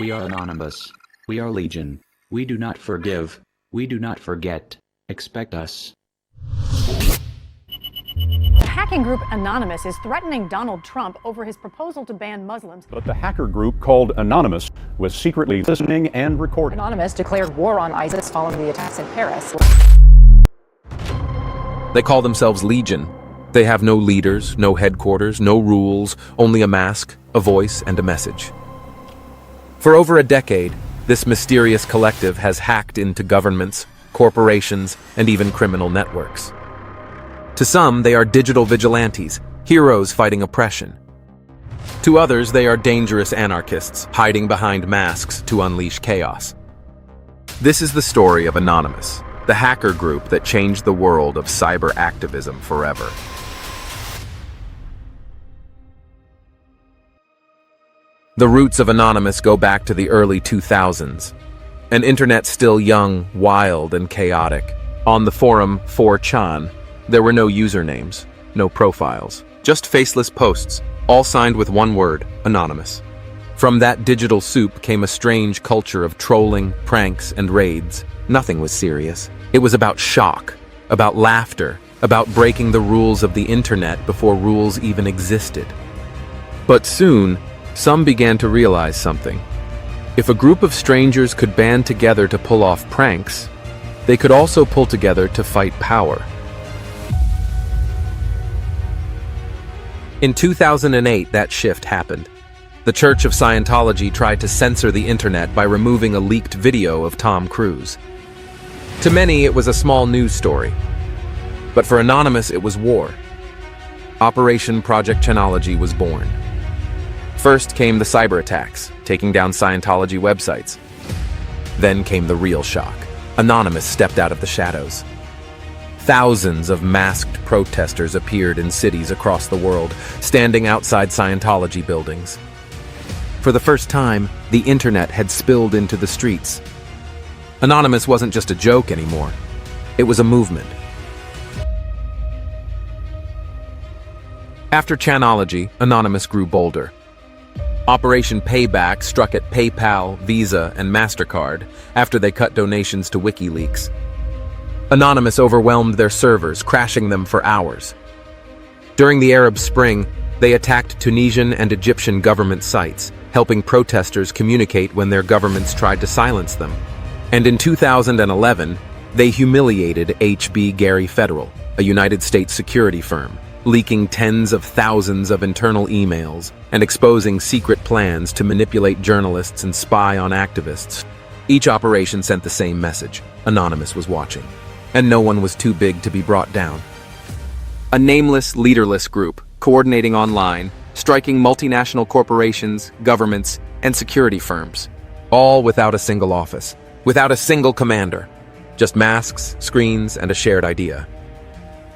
We are anonymous. We are legion. We do not forgive. We do not forget. Expect us. The hacking group Anonymous is threatening Donald Trump over his proposal to ban Muslims. But the hacker group called Anonymous was secretly listening and recording. Anonymous declared war on ISIS following the attacks in Paris. They call themselves Legion. They have no leaders, no headquarters, no rules, only a mask, a voice, and a message. For over a decade, this mysterious collective has hacked into governments, corporations, and even criminal networks. To some, they are digital vigilantes, heroes fighting oppression. To others, they are dangerous anarchists, hiding behind masks to unleash chaos. This is the story of Anonymous, the hacker group that changed the world of cyber activism forever. The roots of Anonymous go back to the early 2000s, an internet still young, wild, and chaotic. On the forum 4chan, there were no usernames, no profiles, just faceless posts, all signed with one word, Anonymous. From that digital soup came a strange culture of trolling, pranks, and raids. Nothing was serious. It was about shock, about laughter, about breaking the rules of the internet before rules even existed. But soon, some began to realize something. If a group of strangers could band together to pull off pranks, they could also pull together to fight power. In 2008, that shift happened. The Church of Scientology tried to censor the internet by removing a leaked video of Tom Cruise. To many, it was a small news story. But for Anonymous, it was war. Operation Project Chanology was born. First came the cyber attacks, taking down Scientology websites. Then came the real shock. Anonymous stepped out of the shadows. Thousands of masked protesters appeared in cities across the world, standing outside Scientology buildings. For the first time, the internet had spilled into the streets. Anonymous wasn't just a joke anymore. It was a movement. After Chanology, Anonymous grew bolder. Operation Payback struck at PayPal, Visa, and MasterCard after they cut donations to WikiLeaks. Anonymous overwhelmed their servers, crashing them for hours. During the Arab Spring, they attacked Tunisian and Egyptian government sites, helping protesters communicate when their governments tried to silence them. And in 2011, they humiliated HB Gary Federal, a United States security firm, leaking tens of thousands of internal emails and exposing secret plans to manipulate journalists and spy on activists. Each operation sent the same message: Anonymous was watching, and no one was too big to be brought down. A nameless, leaderless group, coordinating online, striking multinational corporations, governments, and security firms, all without a single office, without a single commander, just masks, screens, and a shared idea.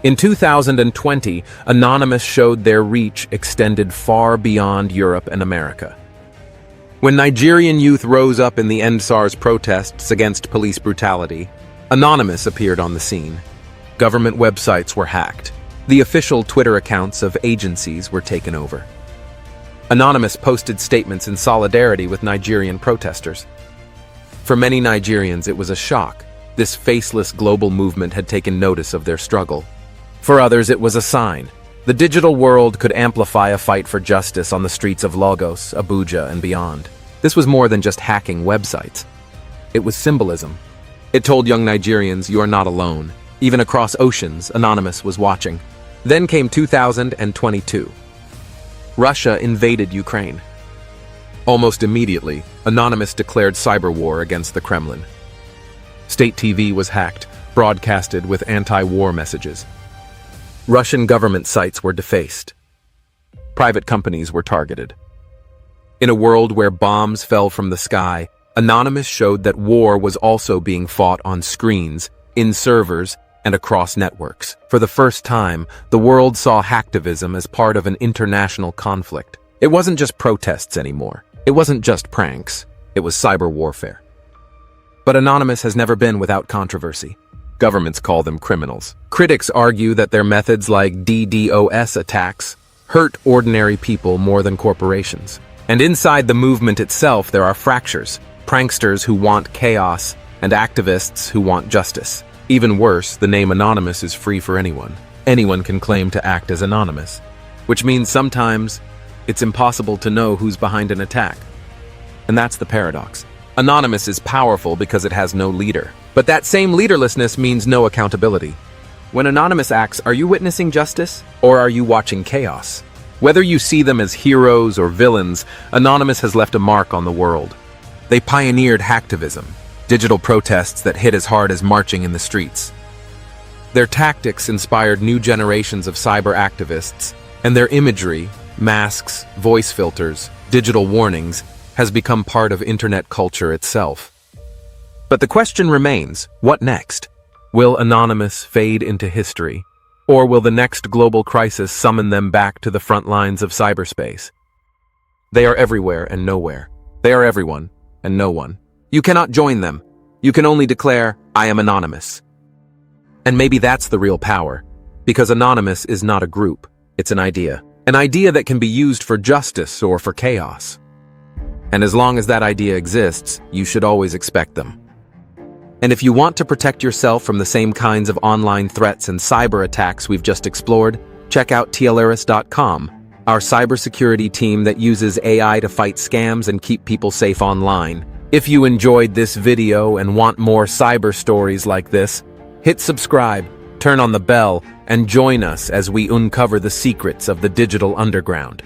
In 2020, Anonymous showed their reach extended far beyond Europe and America. When Nigerian youth rose up in the End SARS protests against police brutality, Anonymous appeared on the scene. Government websites were hacked. The official Twitter accounts of agencies were taken over. Anonymous posted statements in solidarity with Nigerian protesters. For many Nigerians, it was a shock. This faceless global movement had taken notice of their struggle. For others, it was a sign. The digital world could amplify a fight for justice on the streets of Lagos, Abuja, and beyond. This was more than just hacking websites. It was symbolism. It told young Nigerians, you are not alone. Even across oceans, Anonymous was watching. Then came 2022. Russia invaded Ukraine. Almost immediately, Anonymous declared cyberwar against the Kremlin. State TV was hacked, broadcasted with anti-war messages. Russian government sites were defaced. Private companies were targeted. In a world where bombs fell from the sky, Anonymous showed that war was also being fought on screens, in servers, and across networks. For the first time, the world saw hacktivism as part of an international conflict. It wasn't just protests anymore. It wasn't just pranks. It was cyber warfare. But Anonymous has never been without controversy. Governments call them criminals. Critics argue that their methods like DDoS attacks hurt ordinary people more than corporations. And inside the movement itself, there are fractures, pranksters who want chaos, and activists who want justice. Even worse, the name Anonymous is free for anyone. Anyone can claim to act as anonymous, which means sometimes it's impossible to know who's behind an attack. And that's the paradox. Anonymous is powerful because it has no leader. But that same leaderlessness means no accountability. When Anonymous acts, are you witnessing justice, or are you watching chaos? Whether you see them as heroes or villains, Anonymous has left a mark on the world. They pioneered hacktivism, digital protests that hit as hard as marching in the streets. Their tactics inspired new generations of cyber activists, and their imagery, masks, voice filters, digital warnings, has become part of internet culture itself. But the question remains, what next? Will Anonymous fade into history? Or will the next global crisis summon them back to the front lines of cyberspace? They are everywhere and nowhere. They are everyone and no one. You cannot join them. You can only declare, I am anonymous. And maybe that's the real power, because anonymous is not a group, it's an idea. An idea that can be used for justice or for chaos. And as long as that idea exists, you should always expect them. And if you want to protect yourself from the same kinds of online threats and cyber attacks we've just explored, check out Tileris.com, our cybersecurity team that uses AI to fight scams and keep people safe online. If you enjoyed this video and want more cyber stories like this, hit subscribe, turn on the bell, and join us as we uncover the secrets of the digital underground.